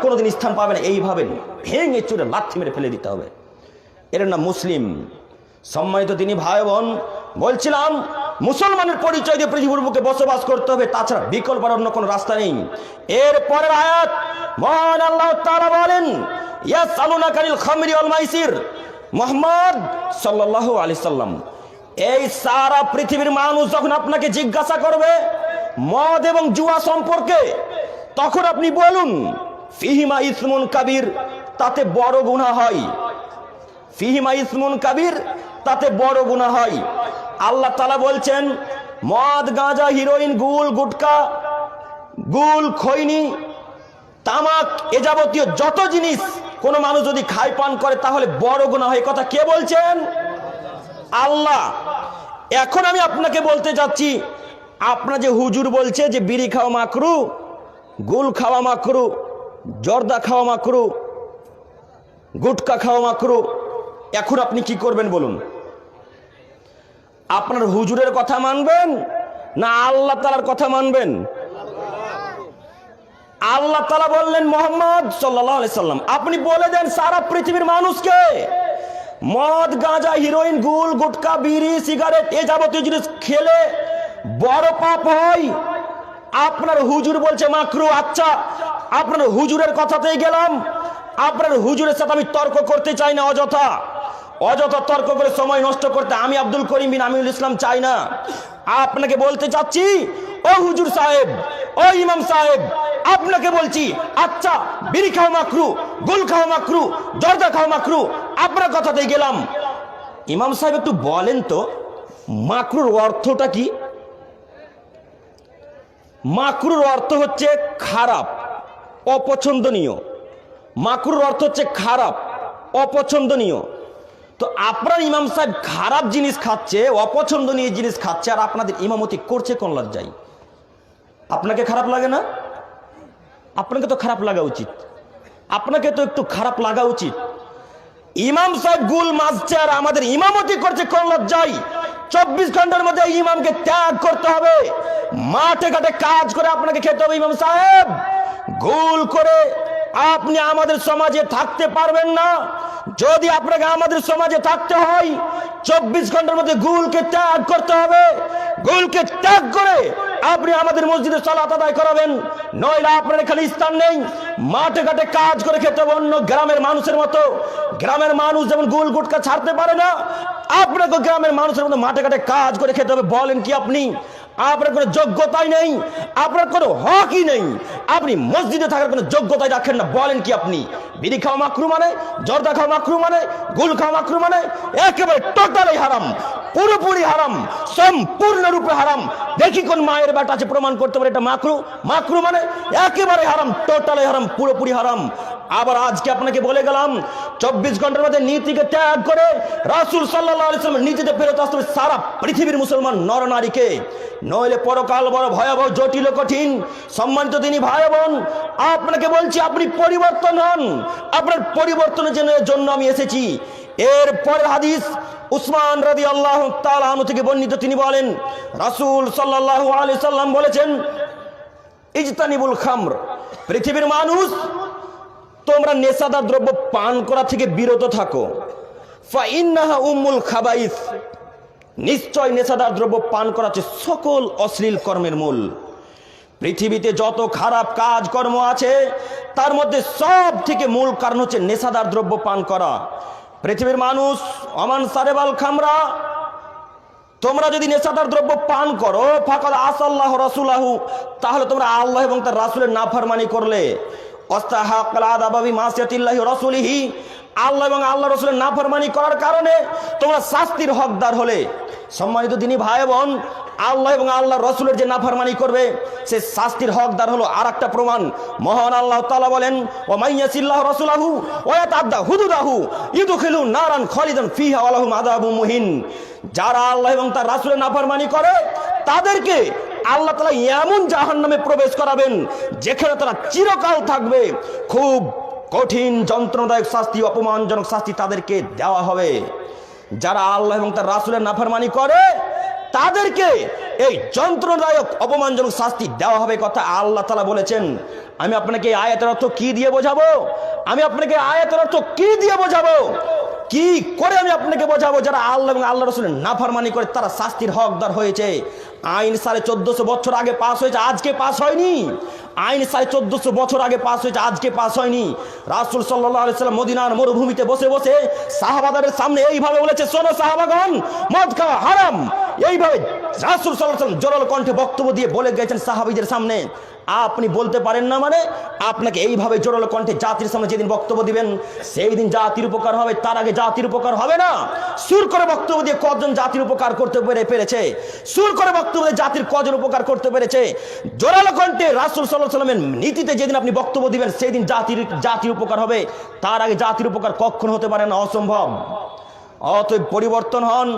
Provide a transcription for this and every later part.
কোনোদিন স্থান পাবে না, এইভাবে ভেঙে চুরে লাথি মেরে ফেলে দিতে হবে। এর নাম মুসলিম। সম্মানিত তিনি ভাই বোন, বলছিলাম মুসলমানের পরিচয় দিয়ে পৃথিবীর বুকে বসবাস করতে হবে, তাছাড়া বিকল্প অন্য কোনো রাস্তা নেই। এর পরের আয়াত মহান আল্লাহ তাআলা বলেন, ইয়াসআলুনাকা আনিল খামরি ওয়াল মাইসির। মুহাম্মদ সাল্লাল্লাহু আলাইহি সাল্লাম, এই সারা পৃথিবীর মানুষ যখন আপনাকে জিজ্ঞাসা করবে মদ এবং জুয়া সম্পর্কে, তখন আপনি বলুন ফিহিমা ইসমুন কাবীর, তাতে বড় গুনাহ হয়। ফিহিমা ইসমুন কাবীর, তাতে বড় গুনাহ হয়। আল্লাহ তাআলা বলছেন মদ, গাঁজা, হিরোইন, গুল, গুটকা, গুল, খৈনি, তামাক, এ যাবতীয় যত জিনিস কোন মানুষ যদি খায় পান করে তাহলে বড় গুনাহ হয়। কথা কে বলছেন? আল্লাহ। এখন আমি আপনাকে বলতে যাচ্ছি, আপনার যে হুজুর বলছে যে বিড়ি খাওয়া মাকরু, গুল খাওয়া মাকরু, জর্দা খাওয়া মাকরু, গুটকা খাওয়া মাকরু, এখন আপনি কি করবেন বলুন? আপনার হুজুরের কথা মানবেন না আল্লাহ তাআলার কথা মানবেন? আল্লাহ তাআলা বললেন মুহাম্মদ সাল্লাল্লাহু আলাইহি সাল্লাম, আপনি বলে দেন সারা পৃথিবীর মানুষকে মদ, গাঁজা, হিরোইন, গুল, গুটকা, বিড়ি, সিগারেট, এ যাবতীয় জিনিস খেলে বড় পাপ হয়। আপনার হুজুর বলছে মাকরু। আচ্ছা, আপনার হুজুরের কথাতেই গেলাম। আপনার হুজুরের সাথে আমি তর্ক করতে চাই না, অযথা তর্ক করে সময় নষ্ট করতে আমি আব্দুল করিম বিন আমিনুল ইসলাম চাই না। আপনাকে বলতে চাচ্ছি, ও হুজুর সাহেব, ও ইমাম সাহেব, আপনাকে বলছি, আচ্ছা বিড়ি খাওয়া মাকরু, গুল খাওয়া মাকরু, জর্দা খাওয়া মাকরু, আপনার কথাতেই গেলাম। ইমাম সাহেব একটু বলেন তো মাকরুর অর্থটা কি? মাকরুর অর্থ হচ্ছে খারাপ, অপছন্দনীয়। মাকরুর অর্থ হচ্ছে খারাপ, অপছন্দনীয়। তো আপনার ইমাম সাহেব খারাপ জিনিস খাচ্ছে, অপছন্দনীয় জিনিস খাচ্ছে, আর আপনাদের ইমামতি করছে কোন লজ্জায়? আপনাকে খারাপ লাগে না? আপনাকে তো খারাপ লাগা উচিত, আপনাকে তো একটু খারাপ লাগা উচিত। ইমাম সাহেব গুল মাজছে আর আমাদের ইমামতি করছে কোন লজ্জায়? 24 ঘন্টার মধ্যে ইমামকে ত্যাগ করতে হবে, মাঠে ঘাটে কাজ করে আপনাকে খেতে হবে। ইমাম সাহেব গুল করে আপনি আমাদের সমাজে থাকতে পারবেন না। যদি আপনাকে আমাদের সমাজে থাকতে হয় 24 ঘন্টার মধ্যে গুলকে ত্যাগ করতে হবে। গুলকে ত্যাগ করে আপনি আমাদের মসজিদে সালাত আদায় করাবেন, নইলে আপনার এখানে স্থান নেই। মাঠে ঘাটে কাজ করে খেতে হবে অন্য গ্রামের মানুষের মতো। গ্রামের মানুষ যেমন গুল গুটকা ছাড়তে পারে না, আপনাকে গ্রামের মানুষের মতো মাঠে ঘাটে কাজ করে খেতে হবে। বলেন কি আপনি? আপনার কোনো যোগ্যতাই নেই, আপনার কোনো হকই নেই, আপনি মসজিদে থাকার কোনো যোগ্যতাই রাখেন না। বলেন কি আপনি? বিড়ি খাওয়া মাকরু মানে, জর্দা খাওয়া মাকরু মানে, গুল খাওয়া মাকরু মানে একেবারে টোটালি হারাম, পুরোপুরি হারাম, সম্পূর্ণরূপে হারাম। দেখি কোন মায়ের বেটা আছে প্রমাণ করতে পারে এটা মাকরু। মাকরু মানে একেবারে হারাম, টোটালি হারাম, পুরোপুরি হারাম। আবার আজকে আপনাকে বলে গেলাম 24 ঘন্টার মধ্যে নীতিকে ত্যাগ করে রাসূল সাল্লাল্লাহু আলাইহি ওয়াসাল্লাম নীতিতে ফেরত আসতে হবে সারা পৃথিবীর মুসলমান নরনারীকে, নইলে পরকাল বড় ভয়াবহ, জটিল ও কঠিন। সম্মানিত দিনী ভাই বোন, আপনাকে বলছি আপনি পরিবর্তন হন, আপনার পরিবর্তনের জন্য আমি এসেছি। এর পরের হাদিস উসমান রাদিয়াল্লাহু তাআলা আনহু থেকে বর্ণিত, তিনি বলেন রাসূল সাল্লাল্লাহু আলাইহি সাল্লাম বলেছেন ইজতানিবুল খামর, পৃথিবীর মানুষ তোমরা নেশাদার দ্রব্য পান করা থেকে বিরত থাকো। ফাইন্নাহা উম্মুল খাবাইস, নিশ্চয় নেশাদার দ্রব্য পান করা হচ্ছে সকল অশ্লীল কর্মের মূল। পৃথিবীতে যত খারাপ কাজ কর্ম আছে তার মধ্যে সব থেকে মূল কারণ হচ্ছে নেশাদার দ্রব্য পান করা। পৃথিবীর মানুষ অমান সারেবাল খামরা, তোমরা যদি নেশাদার দ্রব্য পান করো ফাকাদ আসাল্লাহ রাসূলাহু, তাহলে তোমরা আল্লাহ এবং তার রাসূলের নাফরমানি করলে। ওয়াস্তাহাক্কাল আযাবা বিমাসিয়াতিল্লাহি ওয়া রাসূলিহি, আল্লাহ এবং আল্লাহ রাসূলের নাফরমানি করার কারণে তোমরা শাস্তির হকদার হলে। সম্মানিত দিনী ভাই বোন, আল্লাহ এবং আল্লাহ রাসূলের যে নাফরমানি করবে সে শাস্তির হকদার হলো। আর একটা প্রমাণ মহান আল্লাহ তাআলা বলেন ওয়া মাইয়াসিল্লাহু রাসূলাহু ওয়া ইয়াতাআদ্দা হুদুদাহু ইদখিলু নারান খালিদান ফিহা ওয়া লাহুম আযাবুম মুহিন। যারা আল্লাহ এবং তার রাসূলের নাফরমানি করে তাদেরকে আল্লাহ তাআলা এমন জাহান্নামে প্রবেশ করাবেন যেখানে তারা চিরকাল থাকবে। খুব কঠিন যন্ত্রণাদায়ক শাস্তি, অপমানজনক শাস্তি তাদেরকে দেওয়া হবে। যারা আল্লাহ এবং তার রাসূলের নাফরমানি করে তাদেরকে এই যন্ত্রণাদায়ক অপমানজনক শাস্তি দেওয়া হবে কথা আল্লাহ তাআলা বলেছেন। আমি আপনাকে এই আয়াতের অর্থ কি দিয়ে বোঝাবো? আমি আপনাকে আয়াতের অর্থ কি দিয়ে বোঝাবো? কি করে আমি আপনাকে বোঝাবো? যারা আল্লাহ এবং আল্লাহ রাসূলের নাফরমানি করে তারা শাস্তির হকদার হয়েছে। আইন 1450 বছর আগে পাস হয়েছে, আজকে পাস হয়নি। আইন 1450 বছর আগে পাস হয়েছে, আজকে পাস হয়নি। রাসূল সাল্লাল্লাহু আলাইহি সাল্লাম মদিনার মরুভূমিতে বসে বসে সাহাবাদের সামনে এইভাবে বলেছে, শোনো সাহাবাগণ, মদ খাওয়া হারাম। এইভাবে রাসূল সাল্লাল্লাহু আলাইহি সাল্লাম জোরালো কণ্ঠে বক্তব্য দিয়ে বলে গেছেন সাহাবীদের সামনে। আপনি বলতে পারেন না মানে? আপনাকে এইভাবে জোরালো কণ্ঠে জাতির সামনে যেদিন বক্তব্য দিবেন সেই দিন জাতির উপকার হবে, তার আগে জাতির উপকার হবে না। সুর করে বক্তব্য দিয়ে কজন জাতির উপকার করতে পেরেছে? সুর করে বক্তব্য দিয়ে জাতির কজন উপকার করতে পেরেছে? জোরালো কণ্ঠে রাসূল সাল্লাল্লাহু আলাইহি সাল্লামের নীতিতে যেদিন আপনি বক্তব্য দিবেন সেই দিন জাতির উপকার হবে, তার আগে জাতির উপকার কখনো হতে পারে না, অসম্ভব। অতএব পরিবর্তন হন।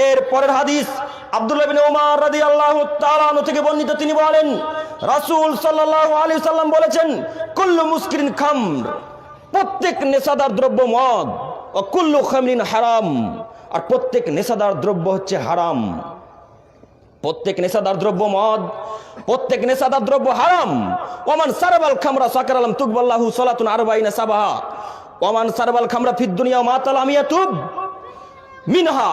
এর পরের হাদিস আব্দুল্লাহ ইবনে উমর রাদিয়াল্লাহু তাআলা আনহু থেকে বর্ণিত, তিনি বলেন রাসূল সাল্লাল্লাহু আলাইহি সাল্লাম বলেছেন, কুল্লু মুসকিরিন খামর, প্রত্যেক নেশাদার দ্রব্য মদ, ও কুল্লু খামরিন হারাম, আর প্রত্যেক নেশাদার দ্রব্য হচ্ছে হারাম। প্রত্যেক নেশাদার দ্রব্য মদ, প্রত্যেক নেশাদার দ্রব্য হারাম। ওমান সারাবাল খামরা সাকারালাম তুকবাল্লাহু সালাতুন আরবাইনা সাবাহা, ওমান সারাবাল খামরা ফিদ দুনিয়া মা তালাম ইয়াতুব মিনহা।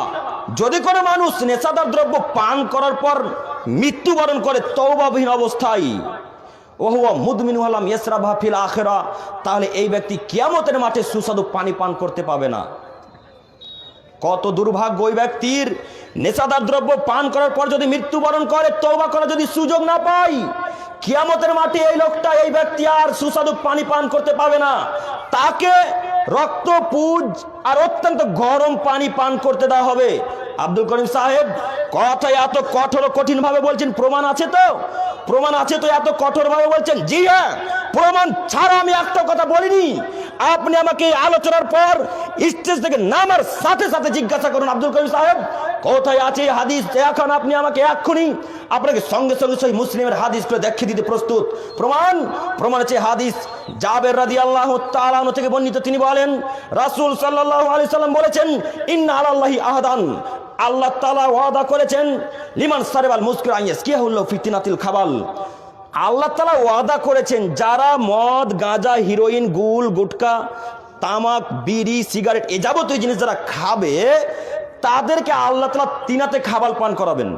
যদি কোনো মানুষ নেশাদার দ্রব্য পান করার পর মৃত্যুবরণ করে তওবাবিহীন অবস্থায়, ওহুয়া মুদমিন হলাম ইয়াসরাবা ফিল আখিরা, তাহলে এই ব্যক্তি কিয়ামতের মাঠে সুস্বাদু পানি পান করতে পাবে না। কত দুর্ভাগ্য ওই ব্যক্তির, নেশাদার দ্রব্য পান করার পর যদি মৃত্যুবরণ করে, তওবা করার যদি সুযোগ না পায়, কিয়ামতের মাঠে এই লোকটা, এই ব্যক্তি আর সুস্বাদু পানি পান করতে পাবে না। তাকে রক্ত পুজ আর অত্যন্ত গরম পানি পান করতে দেওয়া হবে। আব্দুল করিম সাহেব কথা এত কঠোর কঠিন ভাবে বলছেন, প্রমাণ আছে তো? প্রমাণ আছে তো এত কঠোর ভাবে বলছেন? জি হ্যাঁ, প্রমাণ ছাড়া আমি একটা কথা বলিনি। আপনি আমাকে আলোচনার পর স্টেজ থেকে নামার সাথে সাথে জিজ্ঞাসা করুন, আব্দুল করিম সাহেব কোথায় আছে হাদিস? এখন আপনি আমাকে এক্ষুনি আপনাকে সঙ্গে সঙ্গে সেই মুসলিমের হাদিস করে দেখিয়ে দিতে প্রস্তুত। প্রমাণ আছে হাদিস জাবের রাদিয়াল্লাহু তাআলা আনহু থেকে বর্ণিত, তিনি বলেন রাসূল সাল্লাল্লাহু আলাইহি সাল্লাম বলেছেন, ইন্না আলাল্লাহি আহাদান, আল্লাহ তাআলা ওয়াদা করেছেন, লিমান সারাবাল মুসকির আইয়াসকিয়াহুল্লাহু ফিতনাতিল খাবাল। আল্লাহ তাআলা ওয়াদা করেছেন, যারা মদ, গাঁজা, হিরোইন, গুল, গুটকা, তামাক, বিড়ি, সিগারেট এ যাবতীয় জিনিস যারা খাবে তাদেরকে আল্লাহ তাআলা তিনাতে খাবাল পান করাবেন।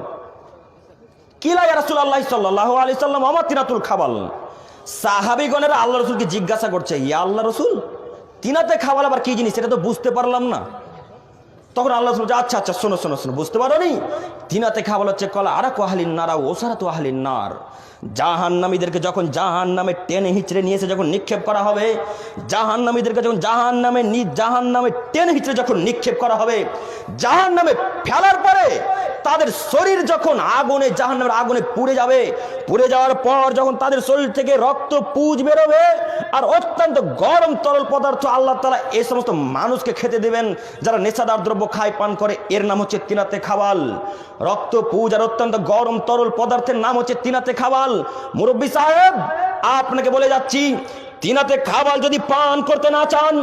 কিলা ইয়া রাসূলুল্লাহ সাল্লাল্লাহু আলাইহি সাল্লাম আমা তিনাতুল খাবাল। সাহাবীগণেরা আল্লাহ রাসূলকে জিজ্ঞাসা করছে, ইয়া আল্লাহ রাসূল, তিনাতে খাবাল আবার কি জিনিস? এটা তো বুঝতে পারলাম না। তখন আল্লাহ রাসূল বলছে, আচ্ছা শোনো, বুঝতে পারোনি? তিনাতে খাবাল হচ্ছে কলা আরাকু আহলিন নার ওয়া ওসারাতু আহলিন নার। জাহান্নামীদেরকে যখন জাহান্নামে টেনে হিচড়ে নিয়ে এসে যখন নিক্ষেপ করা হবে, জাহান্নামীদেরকে যখন জাহান্নামে টেনে হিচড়ে যখন নিক্ষেপ করা হবে, জাহান্নামে ফেলার পরে তাদের শরীর যখন আগুনে, জাহান্নামের আগুনে পুড়ে যাবে, পুড়ে যাওয়ার পর যখন তাদের শরীর থেকে রক্ত পুঁজ বেরোবে আর অত্যন্ত গরম তরল পদার্থ আল্লাহ তাআলা এই সমস্ত মানুষকে খেতে দেবেন যারা নেশাদার দ্রব্য খায়, পান করে। এর নাম হচ্ছে তিনাতে খাবাল। রক্ত পুঁজ আর অত্যন্ত গরম তরল পদার্থের নাম হচ্ছে তিনাতে খাবাল। মুরব্বী সাহেব আপনাকে বলে যাচ্ছি, তিনাতে খাবাল যদি পান করতে না চান,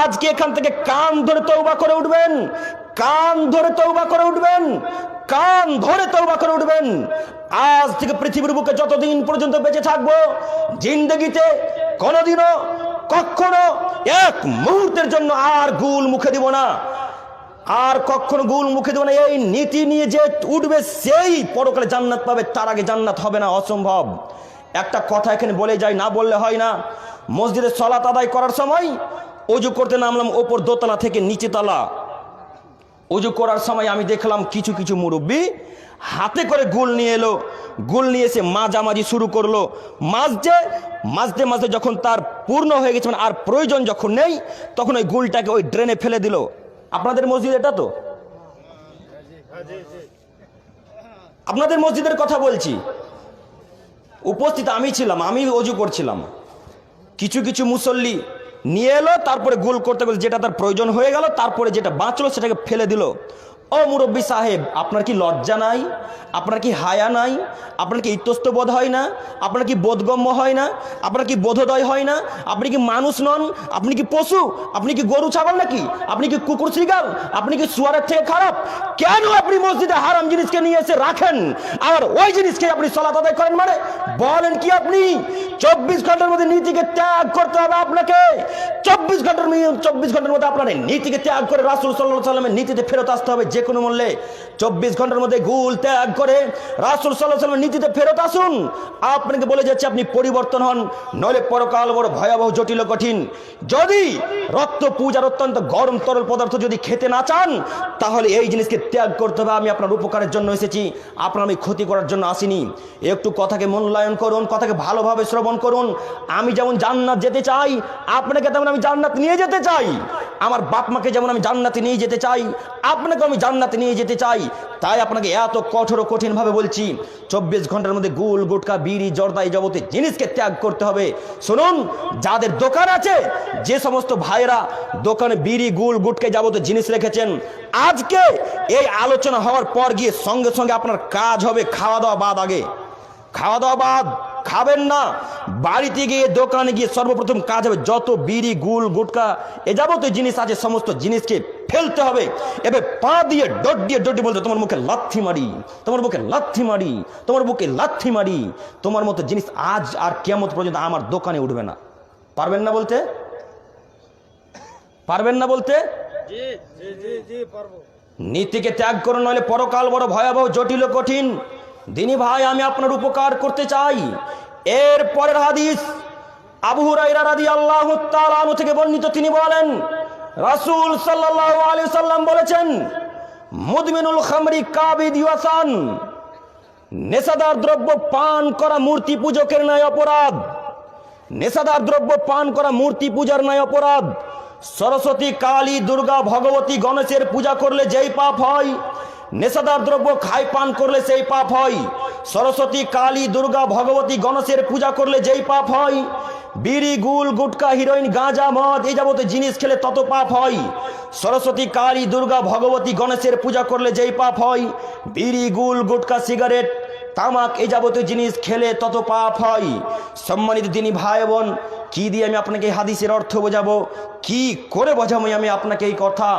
আজকে এখান থেকে কান ধরে তওবা করে উঠবেন, কান ধরে তওবা করে উঠবেন, কান ধরে তওবা করে উঠবেন। আজ থেকে পৃথিবীর বুকে যতদিন পর্যন্ত বেঁচে থাকবো, জিন্দেগিতে কোনোদিনও কখনো এক মুহূর্তের জন্য আর গুল মুখে দিব না, আর কখনো গুল মুখে দেব না। এই নীতি নিয়ে যে উঠবে সেই পরকালে জান্নাত পাবে, তার আগে জান্নাত হবে না, অসম্ভব। একটা কথা এখানে বলে যাই, না বললে হয় না। মসজিদে সালাত আদায় করার সময় ওযু করতে নামলাম ওপর দোতলা থেকে নিচে তলা। ওযু করার সময় আমি দেখলাম কিছু কিছু মুরব্বী হাতে করে গুল নিয়ে এলো, গুল নিয়ে এসে মাঝামাঝি শুরু করলো। মাঝতে যখন তার পূর্ণ হয়ে গেছে, আর প্রয়োজন যখন নেই, তখন ওই গুলটাকে ওই ড্রেনে ফেলে দিল। আপনাদের মসজিদ এটা তো? আপনাদের মসজিদের কথা বলছি, উপস্থিত আমি ছিলাম, আমি ওযু করছিলাম। কিছু কিছু মুসল্লি নিয়ে এলো, তারপরে গোল করতে যেটা তার প্রয়োজন হয়ে গেল, তারপরে যেটা বাঁচলো সেটাকে ফেলে দিল। ও মুরব্বী সাহেব, আপনার কি লজ্জা নাই? আপনার কি হায়া নাই? আপনার কি ইতস্ত বোধ হয় না? আপনার কি বোধগম্য হয় না? আপনার কি বোধোদয় হয় না? আপনি কি মানুষ নন? আপনি কি পশু? আপনি কি গরু ছাগল নাকি? আপনি কি কুকুর শ্রীগাল? আপনি কি শুয়ারের থেকে খারাপ? কেন আপনি মসজিদে হারাম জিনিসকে নিয়ে এসে রাখেন আর ওই জিনিসকে আপনি সালাত আদায় করেন? মানে বলেন কি আপনি? 24 ঘন্টার মধ্যে নীতিকে ত্যাগ করতে হবে আপনাকে। 24 ঘন্টার মধ্যে আপনার নীতিকে ত্যাগ করে রাসূল সাল্লাল্লাহু আলাইহি ওয়াসাল্লামের নীতিতে ফেরত আসতে হবে যে কোনো মূল্যে। 24 ঘন্টার মধ্যে গুল ত্যাগ করে রাসূল সাল্লাল্লাহু আলাইহি ওয়াসাল্লামের নীতিতে ফেরত আসুন। আপনাকে বলে যাচ্ছে আপনি পরিবর্তন হন, নইলে পরকাল বড় ভয়াবহ জটিল কঠিন। যদি রক্ত পূজার অত্যন্ত গরম তরল পদার্থ যদি খেতে না চান, তাহলে এই জিনিসকে ত্যাগ করতে হবে। আমি আপনার উপকারের জন্য এসেছি, আপনার আমি ক্ষতি করার জন্য আসিনি। একটু কথাকে মূল্যায়ন করুন, কথাকে ভালোভাবে শ্রবণ করুন। আমি যেমন জান্নাত যেতে চাই, আপনাকে তেমন আমি জান্নাত নিয়ে যেতে চাই। আমার বাপ মাকে যেমন আমি জান্নাতে নিয়ে যেতে চাই, আপনাকে আমি জান্নাতে নিয়ে যেতে চাই। তাই আপনাকে এত কঠোর ও কঠিন ভাবে বলছি, 24 ঘন্টার মধ্যে গুল গুটকা বিড়ি জর্দা এই যাবতীয় জিনিসকে ত্যাগ করতে হবে। শুনুন, যাদের দোকান আছে, যে সমস্ত ভাইরা দোকানে বিড়ি গুল গুটকে যাবতীয় জিনিস রেখেছেন, আজকে এই আলোচনা হওয়ার পর গিয়ে সঙ্গে সঙ্গে আপনার কাজ হবে খাওয়া দাওয়া বাদ। আগে খাওয়া দাওয়া বাদ, খাবেন না। বাড়িতে গিয়ে দোকানে গিয়ে সর্বপ্রথম কাজ হবে যত বিড়ি গুল গুটকা এ যাবতীয় জিনিস আছে সমস্ত জিনিসকে ফেলতে হবে। এবার পা দিয়ে ডট দিয়ে বলতে, তোমার মুখে লাথি মারি, তোমার বুকে লাথি মারি, তোমার বুকে লাথি মারি। তোমার মতো জিনিস আজ আর কিয়ামত পর্যন্ত আমার দোকানে উঠবে না। পারবেন না বলতে? পারবেন না বলতে? নীতিকে ত্যাগ করুন, নইলে পরকাল বড় ভয়াবহ জটিল কঠিন। দিনী ভাই, আমি আপনার উপকার করতে চাই। এর পরের হাদিস আবু হুরায়রা রাদিয়াল্লাহু তাআলা আনহু থেকে বর্ণিত। তিনি বলেন, রাসূল সাল্লাল্লাহু আলাইহি সাল্লাম বলেছেন, মুদমিনুল খামরি কাবিদ ইয়াসান, নেশাদার দ্রব্য পান করা মূর্তি পূজকের ন্যায় অপরাধ। নেশাদার দ্রব্য পান করা মূর্তি পূজার ন্যায় অপরাধ। সরস্বতী, কালী, দুর্গা, ভগবতী, গণেশের পূজা করলে যেই পাপ হয়, নেশাদার দ্রব্য খাই পান করলে সেই পাপ হয়। সরস্বতী, কালী, দুর্গা, ভগবতী, গণেশের পূজা করলে যেই পাপ হয়, বিড়ি গুল গুটকা হিরোইন গাঁজা মদ এই যাবতীয় জিনিস খেলে তত পাপ হয়। সরস্বতী, কালী, দুর্গা, ভগবতী, গণেশের পূজা করলে যেই পাপ হয়, বিড়ি গুল গুটকা সিগারেট তামাক এই যাবতীয় জিনিস খেলে তত পাপ হয়। সম্মানিত দিনী ভাই বোন, কি দিয়ে আমি আপনাকে হাদিসের অর্থ বোঝাবো, কি করে বোঝাবো আমি আপনাকে এই কথা?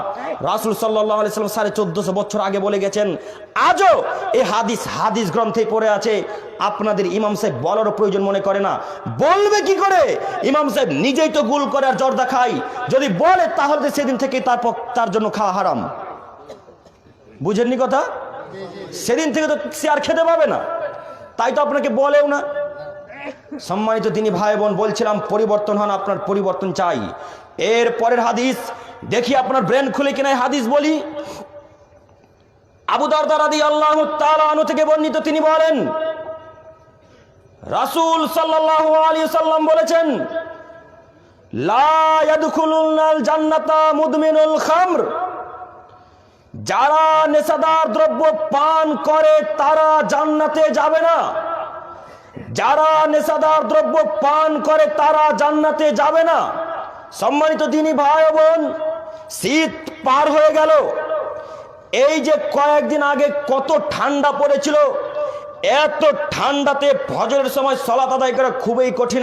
রাসূল সাল্লাল্লাহু আলাইহি সাল্লাম 1450 বছর আগে বলে গেছেন। আজও এই হাদিস গ্রন্থে পড়ে আছে। আপনাদের ইমাম সাহেব বলারও প্রয়োজন মনে করে না। বলবে কি করে? ইমাম সাহেব নিজেই তো গুল করে আর জর্দা খায়। যদি বলে তাহলে সেদিন থেকে তার জন্য খাওয়া হারাম। বুঝেননি কথা? সেদিন থেকে তো সে আর খেতে পাবে না, তাই তো আপনাকে বলেও না। সম্মানিত তিনি ভাই বোন, বলছিলাম পরিবর্তন হন, আপনার পরিবর্তন চাই। এর পরের হাদিস দেখি আপনার ব্রেন খুলে কিনা হাদিস বলি। আবু দারদা রাদিয়াল্লাহু তাআলা আনহু থেকে বর্ণিত, তিনি বলেন, রাসূল সাল্লাল্লাহু আলাইহি সাল্লাম বলেছেন, লা ইয়াদখুলুনাল জান্নাতা মুদমিনুল খামর, যারা নেশাদার দ্রব্য পান করে তারা জান্নাতে যাবে না। যারা নেশাদার দ্রব্য পান করে তারা জান্নাতে যাবে না। সম্মানিত দিনী ভাই বোন, শীত পার হয়ে গেল। এই যে কয়েকদিন আগে কত ঠান্ডা পড়েছিল, এত ঠান্ডাতে ফজরের সময় সালাত আদায় করা খুবই কঠিন।